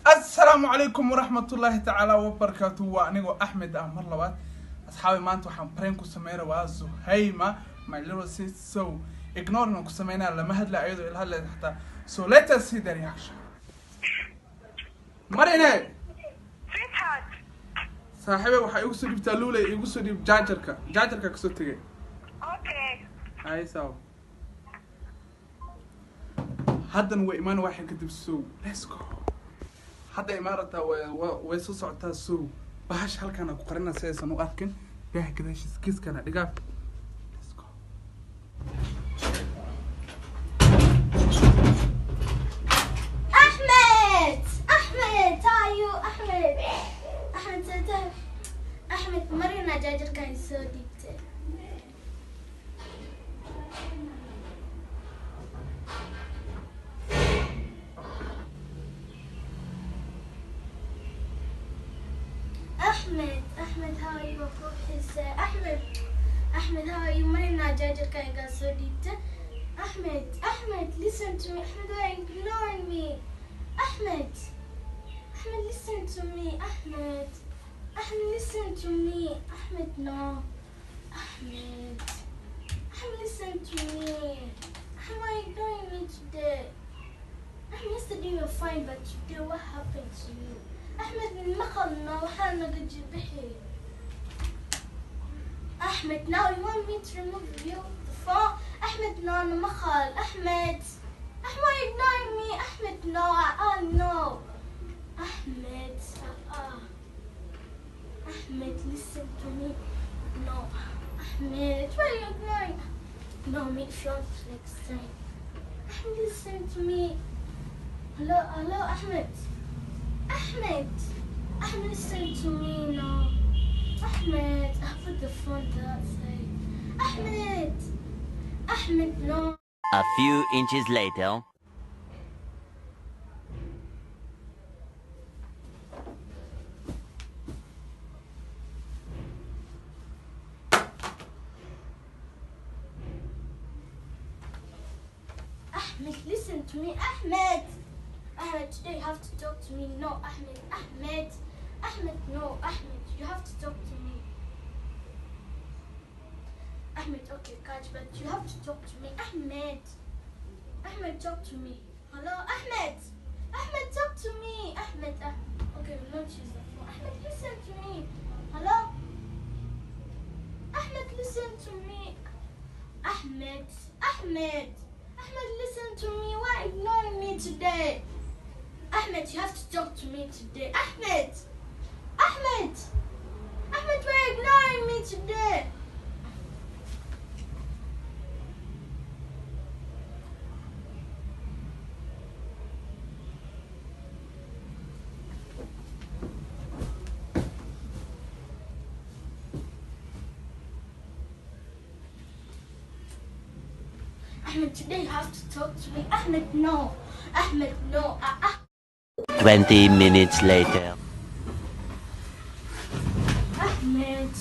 السلام عليكم ورحمة الله تعالى وبركاته. وأنا أحمد أمر لوات أصحابي ما أنتوا حنبرين كسميرة وزهيمة my little sis so ignore إنه كسمينا لما هاد لا أيضا إلها اللي تحتها so let us see the reaction. مرينا صاحبي وحا يقصد بتالولة يقصد بجاجركا كسوت تجي. اوكي هاي سو هذا هو إيمان واحد كتب سو let's go. حتى إمارة ويسوس عطا سو باش هل كان قررنا سياسا وأركن بيها كده كيس كان دقاف let's go. أحمد تايو أحمد سنتين أحمد مرينا جاجر كان يسودي أحمد هاي مفروض حس أحمد هاي مرينا جاجر كان يسودي أحمد listen to me أحمد why are you ignoring me أحمد listen to me أحمد listen to me أحمد no أحمد listen to me أحمد why are you ignoring me today yesterday you were fine but today what happened to you أحمد مخلنا وحالنا قد جبحي أحمد now you want me to remove you the phone أحمد no أنا مخل أحمد why are you ignoring me أحمد no no أحمد أحمد listen to me no أحمد why are you ignoring no make sure next time أحمد listen to me hello أحمد listen to me no Ahmed I put the phone to that side Ahmed no. A few inches later. Ahmed, listen to me. Ahmed, today you have to talk to me. No, Ahmed, no, Ahmed, you have to talk to me. Ahmed, okay, catch, but you have to talk to me. Ahmed, talk to me. Hello, Ahmed, talk to me. Ahmed, okay, we'll not use the phone. Ahmed, listen to me. Hello? Ahmed, listen to me. Ahmed, listen to me. Why are you ignoring me today? Ahmed, you have to talk to me today. Ahmed, why are you ignoring me today? Ahmed, today you have to talk to me. Ahmed, no. 20 minutes later. Ahmed,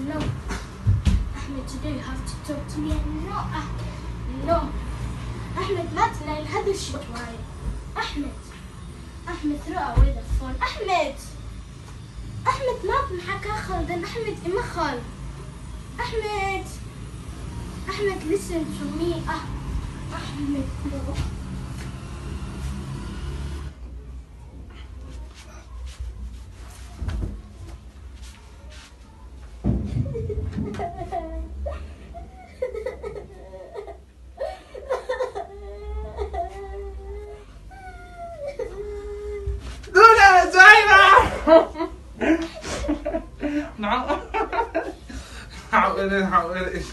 no. Ahmed, today you have to talk to me. No. Ahmed, ما تلاقي هذا الشيء معي. Ahmed, throw away the phone. Ahmed, ما بمحكى خالد. Ahmed, إمخال. Ahmed, listen to me. Ahmed, no. دولة زايمة حاول ايش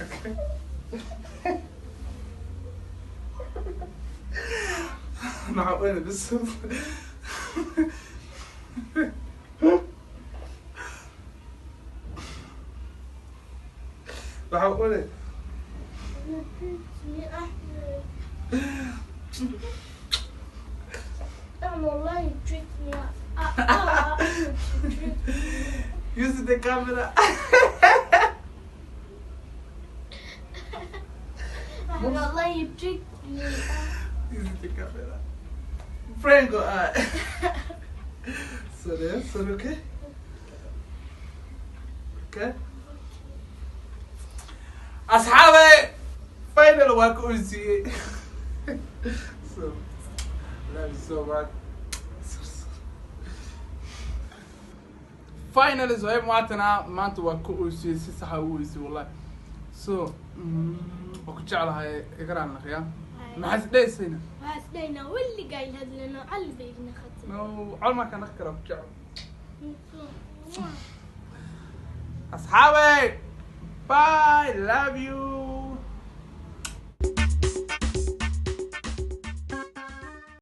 معقولة بس معقولة والله tricked me Use the camera. والله you tricked me. Easy to camera. Franco, sorry, okay? Okay? أصحابي final work أوزي. So, love you so much. Final is وين معتنا ما أنت work أوزي سيسحة أوزي والله. So, وكنت على هاي إقرأنا خيا. ما حد ليش هنا. واسدينا واللي قايل هذا لنا قلبي ابن ختي. No, على ما كان أذكره بجعل. أصحابي, bye, love you.